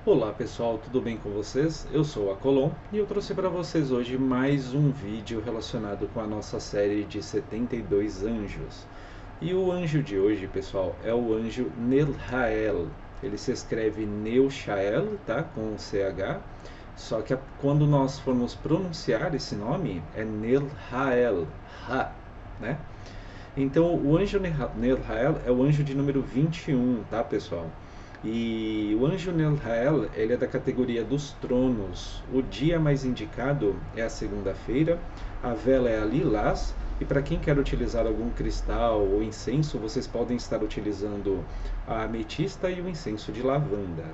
Olá pessoal, tudo bem com vocês? Eu sou a Colom e eu trouxe para vocês hoje mais um vídeo relacionado com a nossa série de 72 anjos. E o anjo de hoje, pessoal, é o anjo Nelhael. Ele se escreve Neushael, tá? Com CH. Só que quando nós formos pronunciar esse nome, é Nelhael, Ha, né? Então, o anjo Nelhael é o anjo de número 21, tá, pessoal? E o anjo Nelhael, ele é da categoria dos tronos. O dia mais indicado é a segunda-feira, a vela é a lilás, e para quem quer utilizar algum cristal ou incenso, vocês podem estar utilizando a ametista e o incenso de lavanda.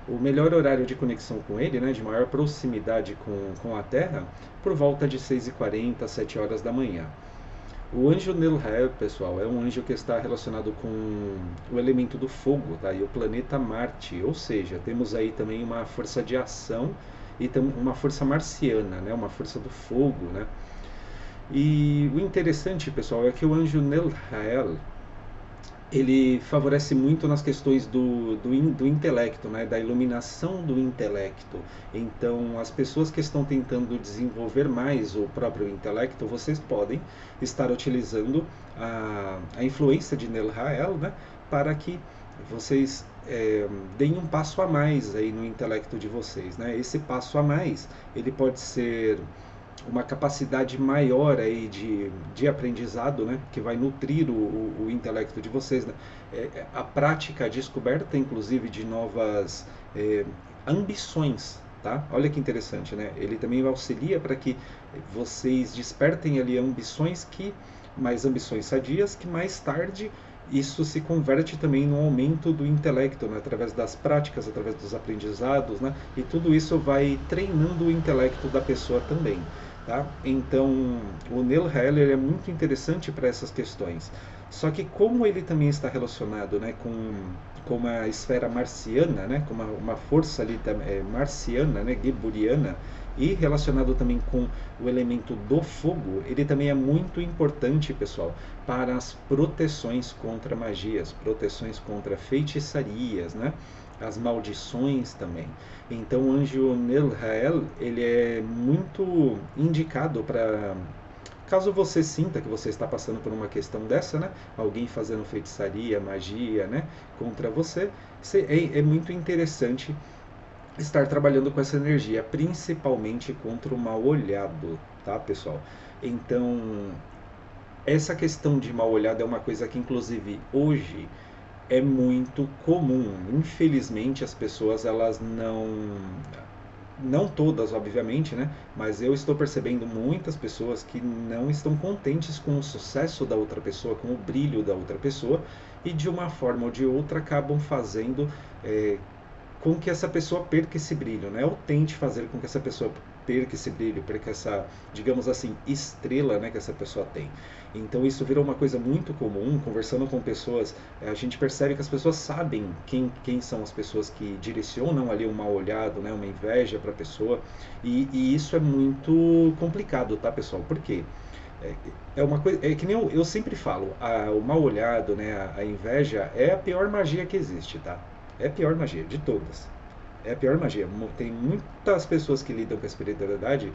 O melhor horário de conexão com ele, né, de maior proximidade com a Terra, por volta de 6h40, 7 horas da manhã. O anjo Nilhel, pessoal, é um anjo que está relacionado com o elemento do fogo, tá? E o planeta Marte, ou seja, temos aí também uma força de ação e uma força marciana, né? Uma força do fogo, né? E o interessante, pessoal, é que o anjo Nilhel, ele favorece muito nas questões do intelecto, né? Da iluminação do intelecto. Então, as pessoas que estão tentando desenvolver mais o próprio intelecto, vocês podem estar utilizando a influência de Nelhael, né? Para que vocês deem um passo a mais aí no intelecto de vocês, né? Esse passo a mais, ele pode ser uma capacidade maior aí de aprendizado, né, que vai nutrir o intelecto de vocês. Né? A prática, a descoberta, inclusive, de novas ambições. Tá? Olha que interessante, né? Ele também auxilia para que vocês despertem ali ambições mais ambições sadias, que mais tarde isso se converte também no aumento do intelecto, né? Através das práticas, através dos aprendizados, né? E tudo isso vai treinando o intelecto da pessoa também. Tá? Então, o Neil Heller é muito interessante para essas questões. Só que como ele também está relacionado, né, com uma esfera marciana, né, com uma força ali marciana, né, geburiana, e relacionado também com o elemento do fogo, ele também é muito importante, pessoal, para as proteções contra magias, proteções contra feitiçarias, né? As maldições também. Então o anjo Nelhael, ele é muito indicado para caso você sinta que você está passando por uma questão dessa, né? Alguém fazendo feitiçaria, magia, né? Contra você, é muito interessante estar trabalhando com essa energia, principalmente contra o mal olhado, tá, pessoal? Então, essa questão de mal olhado é uma coisa que, inclusive, hoje é muito comum. Infelizmente, as pessoas elas não todas, obviamente, né? Mas eu estou percebendo muitas pessoas que não estão contentes com o sucesso da outra pessoa, com o brilho da outra pessoa, e de uma forma ou de outra acabam fazendo com que essa pessoa perca esse brilho, né? Ou tente fazer com que essa pessoa perca esse brilho, perca essa, digamos assim, estrela, né, que essa pessoa tem. Então isso virou uma coisa muito comum, conversando com pessoas, a gente percebe que as pessoas sabem quem são as pessoas que direcionam ali um mal olhado, né, uma inveja para a pessoa, e isso é muito complicado, tá, pessoal? Por quê? É uma coisa, é que nem eu sempre falo, o mal olhado, né, a inveja é a pior magia que existe, tá? É a pior magia de todas. É a pior magia. Tem muitas pessoas que lidam com a espiritualidade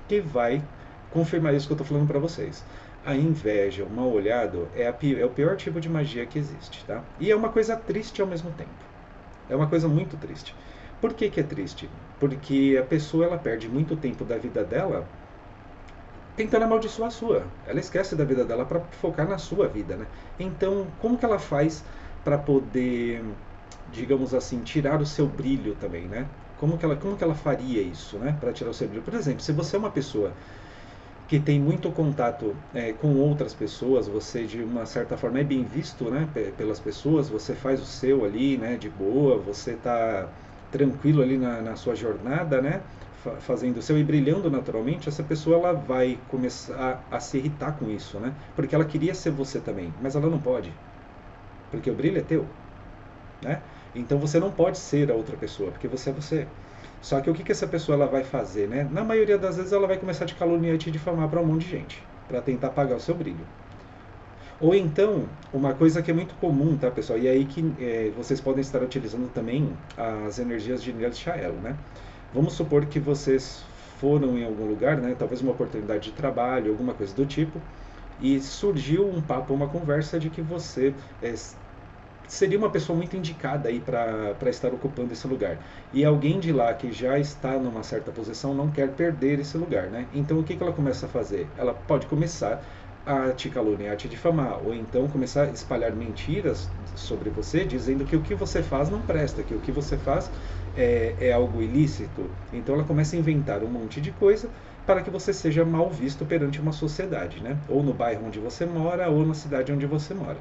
que vai confirmar isso que eu estou falando para vocês. A inveja, o mal olhado é o pior tipo de magia que existe, tá? E é uma coisa triste ao mesmo tempo. É uma coisa muito triste. Por que que é triste? Porque a pessoa ela perde muito tempo da vida dela tentando amaldiçoar a sua. Ela esquece da vida dela para focar na sua vida, né? Então, como que ela faz para poder, digamos assim, tirar o seu brilho também, né? Como que ela faria isso, né? Para tirar o seu brilho? Por exemplo, se você é uma pessoa que tem muito contato com outras pessoas, você de uma certa forma é bem visto, né, pelas pessoas, você faz o seu ali, né, de boa, você está tranquilo ali na sua jornada, né, fazendo o seu e brilhando naturalmente, essa pessoa ela vai começar a se irritar com isso, né, porque ela queria ser você também, mas ela não pode, porque o brilho é teu, né? Então você não pode ser a outra pessoa, porque você é você. Só que o que, que essa pessoa ela vai fazer, né? Na maioria das vezes ela vai começar a te caluniar e te difamar para um monte de gente, para tentar apagar o seu brilho. Ou então, uma coisa que é muito comum, tá, pessoal? E aí que vocês podem estar utilizando também as energias de Nerd Shael, né? Vamos supor que vocês foram em algum lugar, né? Talvez uma oportunidade de trabalho, alguma coisa do tipo, e surgiu um papo, uma conversa de que você seria uma pessoa muito indicada aí para estar ocupando esse lugar. E alguém de lá que já está numa certa posição não quer perder esse lugar, né? Então o que ela começa a fazer? Ela pode começar a te caluniar, a te difamar, ou então começar a espalhar mentiras sobre você, dizendo que o que você faz não presta, que o que você faz é algo ilícito. Então ela começa a inventar um monte de coisa para que você seja mal visto perante uma sociedade, né? Ou no bairro onde você mora, ou na cidade onde você mora.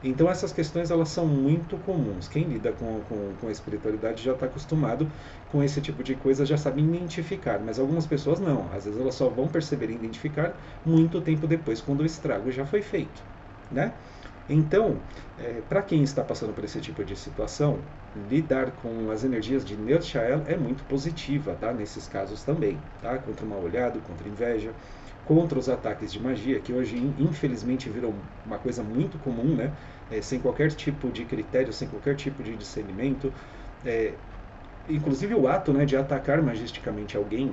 Então essas questões elas são muito comuns. Quem lida com a espiritualidade já está acostumado com esse tipo de coisa, já sabe identificar, mas algumas pessoas não. Às vezes elas só vão perceber e identificar muito tempo depois, quando o estrago já foi feito, né? Então, para quem está passando por esse tipo de situação, lidar com as energias de Neutchael é muito positiva, tá? Nesses casos também, tá? Contra o mal olhado, contra a inveja, contra os ataques de magia, que hoje infelizmente viram uma coisa muito comum, né? Sem qualquer tipo de critério, sem qualquer tipo de discernimento. É, Inclusive o ato, né, de atacar magisticamente alguém,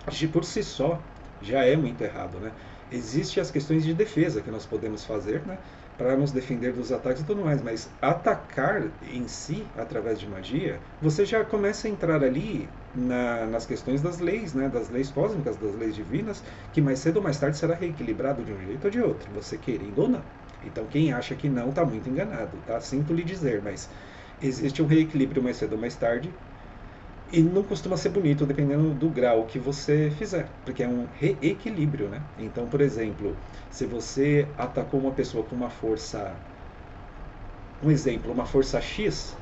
de por si só, já é muito errado, né? Existem as questões de defesa que nós podemos fazer, né, para nos defender dos ataques e tudo mais, mas atacar em si, através de magia, você já começa a entrar ali nas questões das leis, né, das leis cósmicas, das leis divinas, que mais cedo ou mais tarde será reequilibrado de um jeito ou de outro, você querendo ou não. Então quem acha que não está muito enganado, tá? Sinto lhe dizer, mas existe um reequilíbrio mais cedo ou mais tarde, e não costuma ser bonito dependendo do grau que você fizer, porque é um reequilíbrio, né? Então, por exemplo, se você atacou uma pessoa com uma força, um exemplo, uma força X,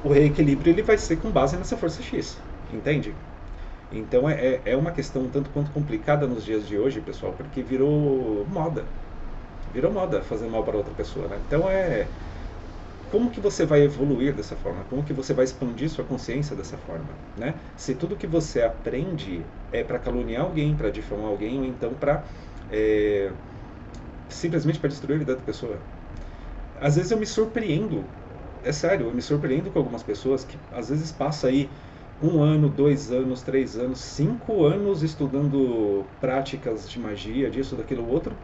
o reequilíbrio ele vai ser com base nessa força X, entende? Então é uma questão um tanto quanto complicada nos dias de hoje, pessoal, porque virou moda fazer mal para outra pessoa, né? Então como que você vai evoluir dessa forma? Como que você vai expandir sua consciência dessa forma, né? Se tudo que você aprende é para caluniar alguém, para difamar alguém, ou então para simplesmente para destruir a vida da pessoa. Às vezes eu me surpreendo, é sério, eu me surpreendo com algumas pessoas que às vezes passa aí 1 ano, 2 anos, 3 anos, 5 anos estudando práticas de magia, disso, daquilo, outro,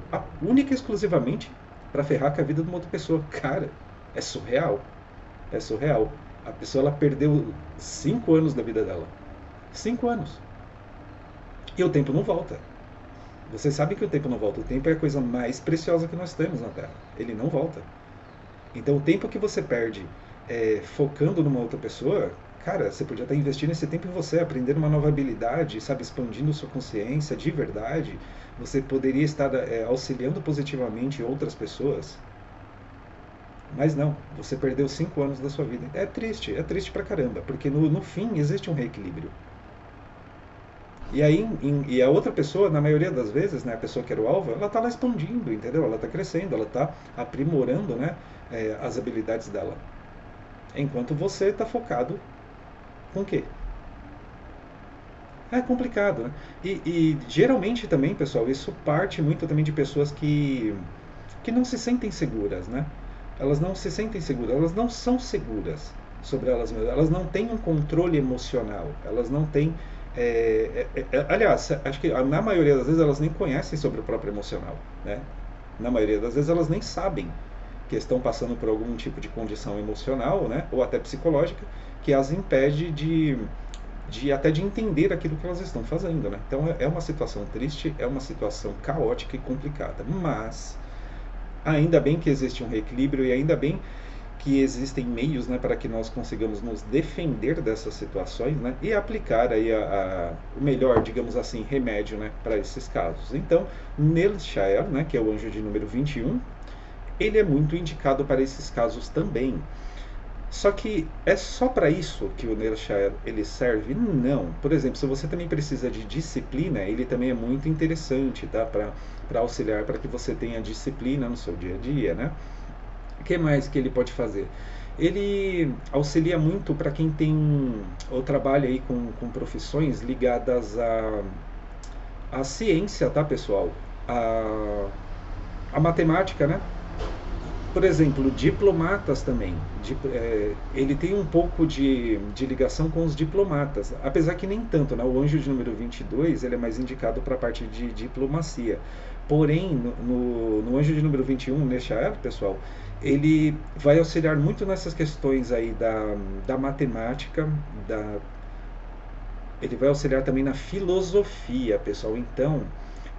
única e exclusivamente para ferrar com a vida de uma outra pessoa. Cara, é surreal. É surreal. A pessoa ela perdeu 5 anos da vida dela. 5 anos. E o tempo não volta. Você sabe que o tempo não volta. O tempo é a coisa mais preciosa que nós temos na Terra. Ele não volta. Então o tempo que você perde focando numa outra pessoa, cara, você podia estar investindo esse tempo em você, aprendendo uma nova habilidade, sabe, expandindo sua consciência de verdade. Você poderia estar auxiliando positivamente outras pessoas. Mas não, você perdeu 5 anos da sua vida. É triste pra caramba, porque no fim existe um reequilíbrio. E aí, e a outra pessoa, na maioria das vezes, né, a pessoa que era o alvo, ela está lá expandindo, entendeu? Ela está crescendo, ela está aprimorando, né, as habilidades dela. Enquanto você está focado com o quê? É complicado, né? E geralmente também, pessoal, isso parte muito também de pessoas que não se sentem seguras, né? Elas não se sentem seguras, elas não são seguras sobre elas mesmas, elas não têm um controle emocional, elas não têm. Aliás, acho que na maioria das vezes elas nem conhecem sobre o próprio emocional, né? Na maioria das vezes elas nem sabem que estão passando por algum tipo de condição emocional, né? Ou até psicológica, que as impede até de entender aquilo que elas estão fazendo, né? Então é uma situação triste, é uma situação caótica e complicada, mas ainda bem que existe um reequilíbrio e ainda bem que existem meios, né, para que nós consigamos nos defender dessas situações, né, e aplicar aí o melhor, digamos assim, remédio, né, para esses casos. Então, Nelshaer, né, que é o anjo de número 21, ele é muito indicado para esses casos também. Só que é só para isso que o Nelshaer ele serve? Não. Por exemplo, se você também precisa de disciplina, ele também é muito interessante, tá? Para auxiliar, para que você tenha disciplina no seu dia a dia, né? O que mais que ele pode fazer? Ele auxilia muito para quem tem ou trabalha aí com profissões ligadas à ciência, tá, pessoal? A A matemática, né? Por exemplo, diplomatas também. Ele tem um pouco de ligação com os diplomatas, apesar que nem tanto, né? O anjo de número 22 ele é mais indicado para a parte de diplomacia. Porém, no anjo de número 21, Neshael, pessoal, ele vai auxiliar muito nessas questões aí da matemática, ele vai auxiliar também na filosofia, pessoal. Então,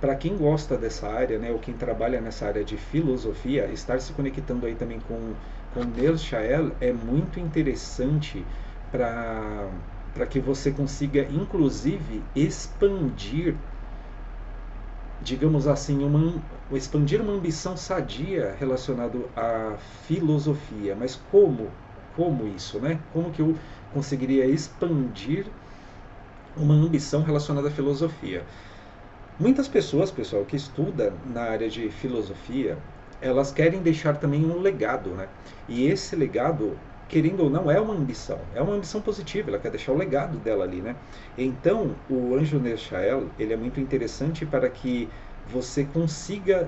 para quem gosta dessa área, né, ou quem trabalha nessa área de filosofia, estar se conectando aí também com Ner Shael é muito interessante para que você consiga, inclusive, expandir, digamos assim, expandir uma ambição sadia relacionada à filosofia. Mas como isso, né? Como que eu conseguiria expandir uma ambição relacionada à filosofia? Muitas pessoas, pessoal, que estudam na área de filosofia, elas querem deixar também um legado, né? E esse legado, querendo ou não, é uma ambição positiva, ela quer deixar o legado dela ali, né? Então, o anjo Neshael, ele é muito interessante para que você consiga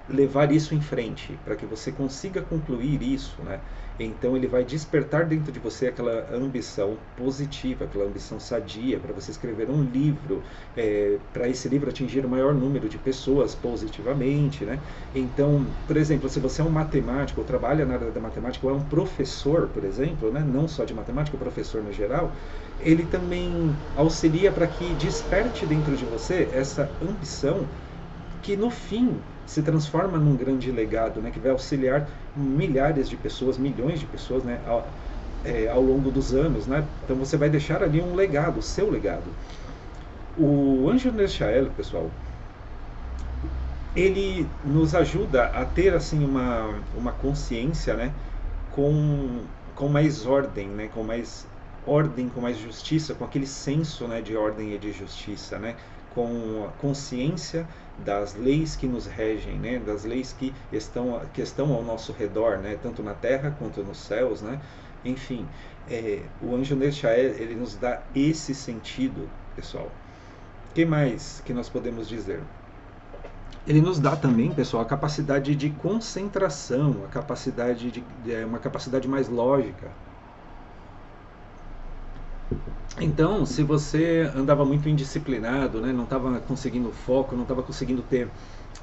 levar isso em frente, para que você consiga concluir isso, né? Então ele vai despertar dentro de você aquela ambição positiva, aquela ambição sadia, para você escrever um livro, para esse livro atingir o maior número de pessoas positivamente, né? Então, por exemplo, se você é um matemático, ou trabalha na área da matemática, ou é um professor, por exemplo, né? Não só de matemática, professor no geral, ele também auxilia para que desperte dentro de você essa ambição que no fim se transforma num grande legado, né, que vai auxiliar milhares de pessoas, milhões de pessoas, né, ao longo dos anos, né? Então você vai deixar ali um legado, o seu legado. O anjo Neshael, pessoal, ele nos ajuda a ter assim uma consciência, né, com mais ordem, né, com mais ordem, com mais justiça, com aquele senso, né, de ordem e de justiça, né, com a consciência das leis que nos regem, né, das leis que estão ao nosso redor, né, tanto na terra quanto nos céus, né, enfim, o anjo Neshael, ele nos dá esse sentido, pessoal. O que mais que nós podemos dizer? Ele nos dá também, pessoal, a capacidade de concentração, a capacidade uma capacidade mais lógica. Então, se você andava muito indisciplinado, né, não estava conseguindo foco, não estava conseguindo ter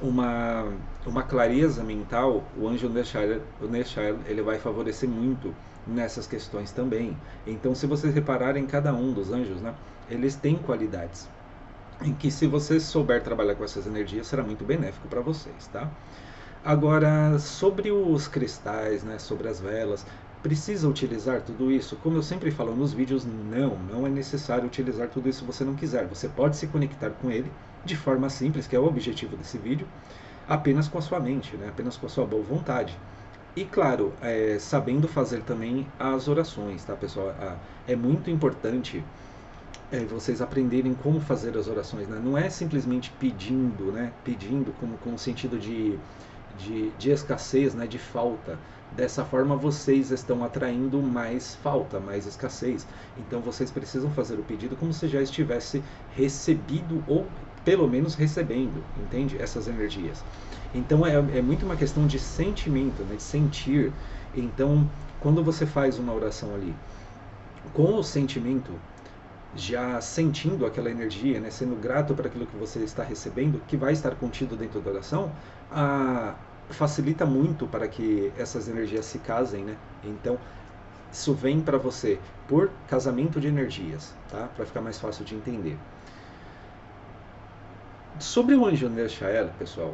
uma clareza mental, o anjo Neshael, ele vai favorecer muito nessas questões também. Então, se vocês repararem, cada um dos anjos, né, eles têm qualidades em que, se você souber trabalhar com essas energias, será muito benéfico para vocês, tá? Agora, sobre os cristais, né, sobre as velas, precisa utilizar tudo isso? Como eu sempre falo nos vídeos, não é necessário utilizar tudo isso se você não quiser. Você pode se conectar com ele de forma simples, que é o objetivo desse vídeo, apenas com a sua mente, né, apenas com a sua boa vontade. E claro, sabendo fazer também as orações, tá, pessoal? É muito importante vocês aprenderem como fazer as orações, né? Não é simplesmente pedindo, né? Pedindo com o sentido de escassez, né? De falta. Dessa forma vocês estão atraindo mais falta, mais escassez. Então vocês precisam fazer o pedido como se já estivesse recebido ou pelo menos recebendo, entende? Essas energias. Então é muito uma questão de sentimento, né? De sentir. Então, quando você faz uma oração ali com o sentimento, já sentindo aquela energia, né, sendo grato por aquilo que você está recebendo, que vai estar contido dentro da oração, facilita muito para que essas energias se casem, né? Então, isso vem para você por casamento de energias, tá? Para ficar mais fácil de entender. Sobre o anjo Neshael, pessoal,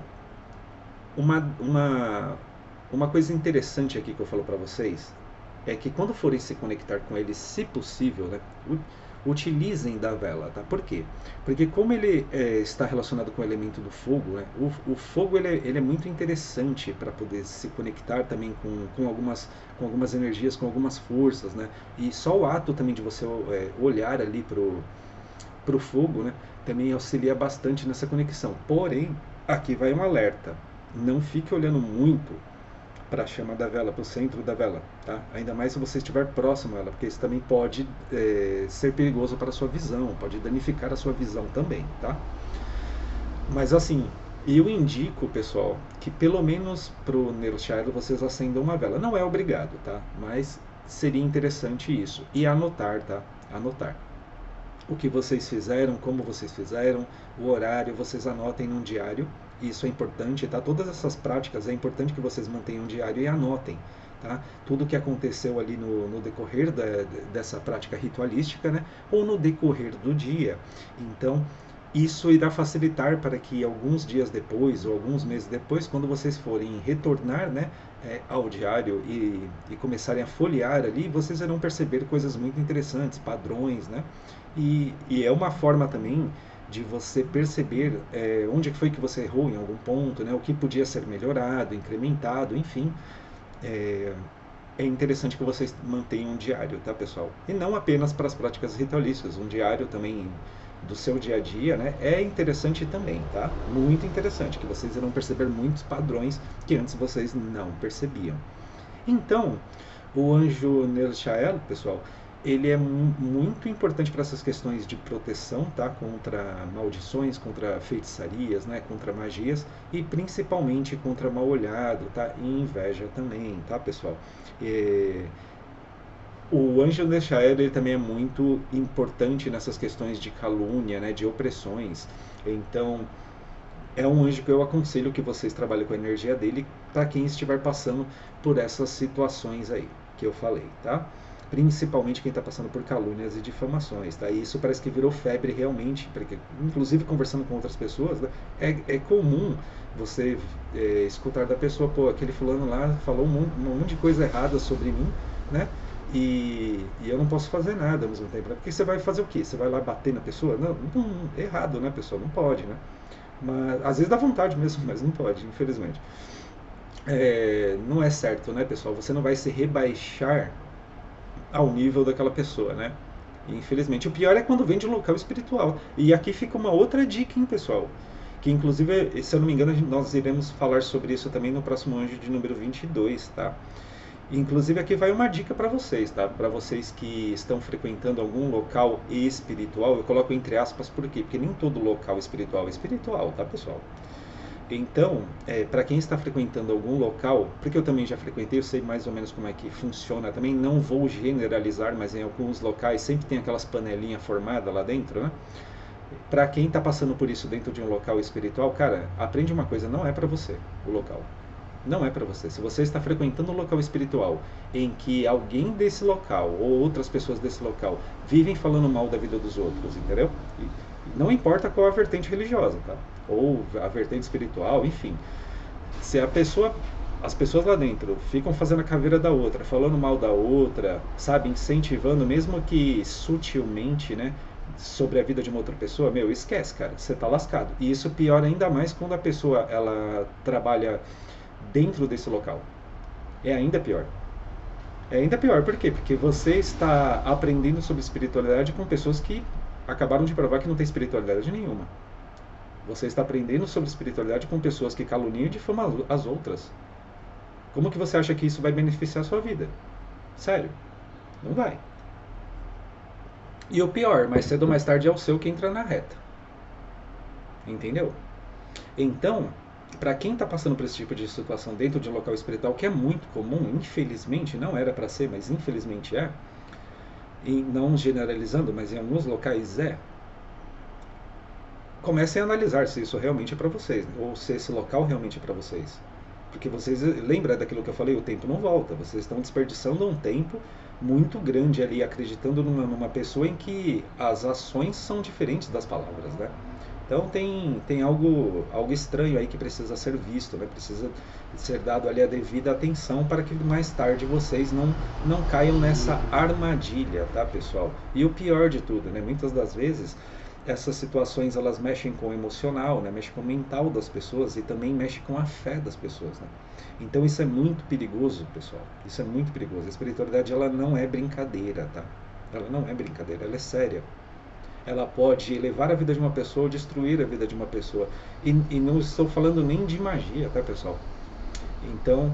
uma coisa interessante aqui que eu falo para vocês é que quando forem se conectar com ele, se possível, né, utilizem da vela, tá? Por quê? Porque como ele está relacionado com o elemento do fogo, né, o fogo ele é muito interessante para poder se conectar também com algumas energias, com algumas forças, né? E só o ato também de você olhar ali pro fogo, né, também auxilia bastante nessa conexão. Porém, aqui vai um alerta: não fique olhando muito para a chama da vela, para o centro da vela, tá? Ainda mais se você estiver próximo a ela, porque isso também pode ser perigoso para a sua visão, pode danificar a sua visão também, tá? Mas assim, E eu indico, pessoal, que pelo menos para o Neuroshadow vocês acendam uma vela. Não é obrigado, tá? Mas seria interessante isso. E anotar, tá? Anotar. O que vocês fizeram, como vocês fizeram, o horário, vocês anotem num diário. Isso é importante, tá? Todas essas práticas é importante que vocês mantenham um diário e anotem, tá? Tudo que aconteceu ali no decorrer dessa prática ritualística, né? Ou no decorrer do dia. Então, isso irá facilitar para que alguns dias depois ou alguns meses depois, quando vocês forem retornar, né, ao diário e começarem a folhear ali, vocês irão perceber coisas muito interessantes, padrões, né? E é uma forma também de você perceber onde foi que você errou em algum ponto, né? O que podia ser melhorado, incrementado, enfim. É, é interessante que vocês mantenham um diário, tá, pessoal? E não apenas para as práticas ritualísticas, um diário também do seu dia a dia, né? É interessante também, tá? Muito interessante, que vocês irão perceber muitos padrões que antes vocês não percebiam. Então, o anjo Nershael, pessoal, ele é muito importante para essas questões de proteção, tá? Contra maldições, contra feitiçarias, né? Contra magias e principalmente contra mal olhado, tá? E inveja também, tá, pessoal? O anjo Nechael, ele também é muito importante nessas questões de calúnia, né? De opressões. Então, é um anjo que eu aconselho que vocês trabalhem com a energia dele para quem estiver passando por essas situações aí que eu falei, tá? Principalmente quem está passando por calúnias e difamações, tá? E isso parece que virou febre realmente, porque, inclusive conversando com outras pessoas, né, é comum você escutar da pessoa, pô, aquele fulano lá falou um monte de coisa errada sobre mim, né? E eu não posso fazer nada ao mesmo tempo, né? Porque você vai fazer o quê? Você vai lá bater na pessoa? Não, errado, né, pessoal? Não pode, né? Mas às vezes dá vontade mesmo, mas não pode, infelizmente. Não é certo, né, pessoal? Você não vai se rebaixar ao nível daquela pessoa, né? E, infelizmente, o pior é quando vem de um local espiritual. E aqui fica uma outra dica, hein, pessoal? Que inclusive, se eu não me engano, nós iremos falar sobre isso também no próximo anjo de número 22, tá? Inclusive aqui vai uma dica para vocês, tá? Para vocês que estão frequentando algum local espiritual, eu coloco entre aspas por quê? Porque nem todo local espiritual é espiritual, tá, pessoal? Então, para quem está frequentando algum local, porque eu também já frequentei, eu sei mais ou menos como é que funciona também, não vou generalizar, mas em alguns locais sempre tem aquelas panelinhas formadas lá dentro, né? Para quem está passando por isso dentro de um local espiritual, cara, aprende uma coisa, não é para você o local. Não é para você. Se você está frequentando um local espiritual em que alguém desse local ou outras pessoas desse local vivem falando mal da vida dos outros, entendeu? E não importa qual a vertente religiosa, tá? Ou a vertente espiritual, enfim. Se a pessoa, as pessoas lá dentro ficam fazendo a caveira da outra, falando mal da outra, sabe, incentivando, mesmo que sutilmente, né, sobre a vida de uma outra pessoa, meu, esquece, cara, você tá lascado. E isso piora ainda mais quando a pessoa, ela trabalha dentro desse local. É ainda pior. É ainda pior, por quê? Porque você está aprendendo sobre espiritualidade com pessoas que acabaram de provar que não tem espiritualidade nenhuma. Você está aprendendo sobre espiritualidade com pessoas que caluniam e difamam as outras. Como que você acha que isso vai beneficiar a sua vida? Sério, não vai. E o pior, mais cedo ou mais tarde é o seu que entra na reta. Entendeu? Então, para quem está passando por esse tipo de situação dentro de um local espiritual, que é muito comum, infelizmente, não era para ser, mas infelizmente é, e não generalizando, mas em alguns locais comecem a analisar se isso realmente é para vocês, né? Ou se esse local realmente é para vocês. Porque vocês, lembra daquilo que eu falei, o tempo não volta, vocês estão desperdiçando um tempo muito grande ali, acreditando numa pessoa em que as ações são diferentes das palavras, né? Então tem algo estranho aí que precisa ser visto, né? Precisa ser dado ali a devida atenção para que mais tarde vocês não caiam nessa armadilha, tá, pessoal? E o pior de tudo, né? Muitas das vezes essas situações elas mexem com o emocional, né? Mexem com o mental das pessoas e também mexem com a fé das pessoas, né? Então isso é muito perigoso, pessoal. Isso é muito perigoso. A espiritualidade ela não é brincadeira, tá? Ela não é brincadeira, ela é séria. Ela pode elevar a vida de uma pessoa ou destruir a vida de uma pessoa. E não estou falando nem de magia, tá, pessoal? Então,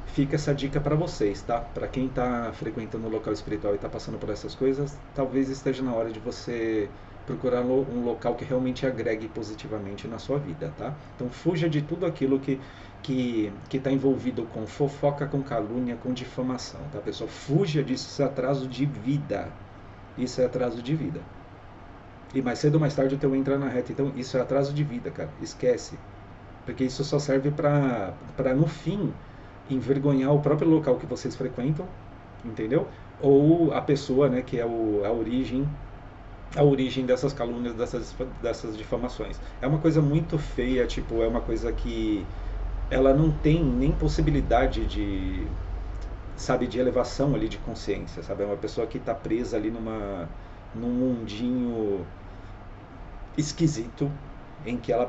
fica essa dica para vocês, tá? Para quem está frequentando o local espiritual e está passando por essas coisas, talvez esteja na hora de você procurar um local que realmente agregue positivamente na sua vida, tá? Então fuja de tudo aquilo que está envolvido com fofoca, com calúnia, com difamação, tá, pessoal? Fuja disso, isso é atraso de vida. Isso é atraso de vida. E mais cedo ou mais tarde o teu entra na reta. Então isso é atraso de vida, cara. Esquece. Porque isso só serve para no fim envergonhar o próprio local que vocês frequentam, entendeu? Ou a pessoa, né, que é a origem dessas calúnias, dessas difamações. É uma coisa muito feia, tipo, é uma coisa que ela não tem nem possibilidade de, sabe, de elevação ali de consciência, sabe? É uma pessoa que está presa ali num mundinho esquisito, em que ela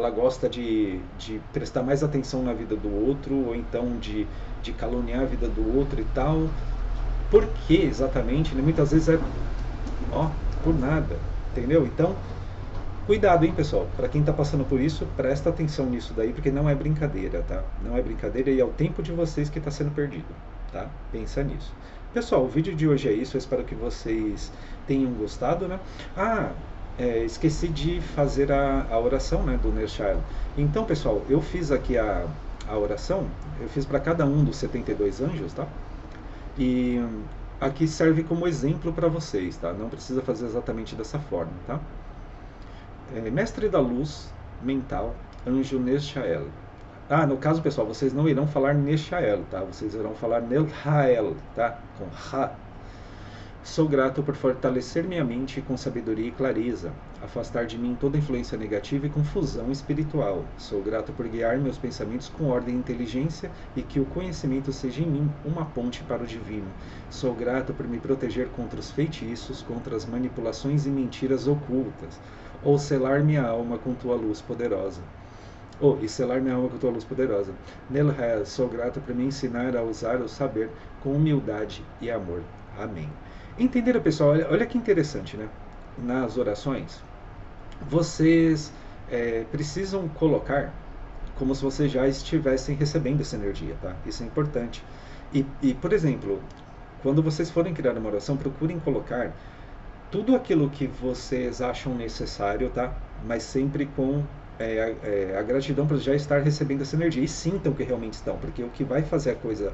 gosta de prestar mais atenção na vida do outro, ou então de caluniar a vida do outro e tal. Por que exatamente? Né? Muitas vezes é por nada, entendeu? Então, cuidado, hein, pessoal. Para quem está passando por isso, presta atenção nisso daí, porque não é brincadeira, tá? Não é brincadeira e é o tempo de vocês que está sendo perdido, tá? Pensa nisso. Pessoal, o vídeo de hoje é isso. Eu espero que vocês tenham gostado, né? Esqueci de fazer a oração, né, do Nershael. Então, pessoal, eu fiz aqui a oração, eu fiz para cada um dos 72 anjos, tá? E aqui serve como exemplo para vocês, tá? Não precisa fazer exatamente dessa forma, tá? Mestre da luz mental, anjo Nershael. No caso, pessoal, vocês não irão falar Nershael, tá? Vocês irão falar Nelhael, tá? Com Ra. Sou grato por fortalecer minha mente com sabedoria e clareza, afastar de mim toda influência negativa e confusão espiritual. Sou grato por guiar meus pensamentos com ordem e inteligência e que o conhecimento seja em mim uma ponte para o divino. Sou grato por me proteger contra os feitiços, contra as manipulações e mentiras ocultas, ou selar minha alma com tua luz poderosa. E selar minha alma com tua luz poderosa. Nelha, sou grato por me ensinar a usar o saber com humildade e amor. Amém. Entenderam, pessoal? Olha que interessante, né? Nas orações, vocês precisam colocar como se vocês já estivessem recebendo essa energia, tá? Isso é importante. Por exemplo, quando vocês forem criar uma oração, procurem colocar tudo aquilo que vocês acham necessário, tá? Mas sempre com a gratidão por já estar recebendo essa energia. E sintam que realmente estão, porque o que vai fazer a coisa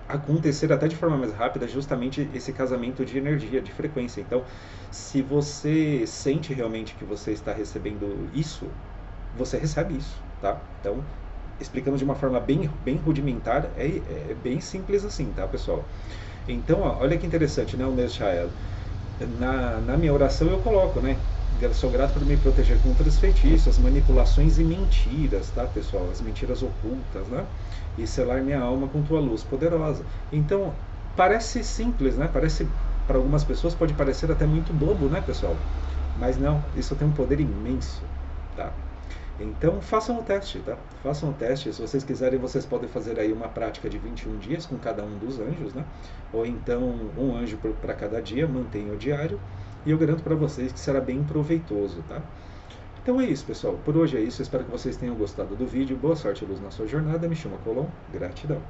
acontecer até de forma mais rápida é justamente esse casamento de energia, de frequência. Então, se você sente realmente que você está recebendo isso, você recebe isso, tá? Então, explicando de uma forma bem rudimentar, é bem simples assim, tá, pessoal? Então, olha que interessante, né, o Nershael. Na minha oração eu coloco, né? Sou grato por me proteger contra os feitiços, as manipulações e mentiras, tá, pessoal? As mentiras ocultas, né? E selar minha alma com tua luz poderosa. Então, parece simples, né? Para algumas pessoas pode parecer até muito bobo, né, pessoal? Mas não, isso tem um poder imenso, tá? Então, façam o teste, tá? Façam o teste. Se vocês quiserem, vocês podem fazer aí uma prática de 21 dias com cada um dos anjos, né? Ou então, um anjo para cada dia, mantenha o diário. E eu garanto para vocês que será bem proveitoso, tá? Então é isso, pessoal. Por hoje é isso. Eu espero que vocês tenham gostado do vídeo. Boa sorte e luz na sua jornada. Me chama Colom. Gratidão.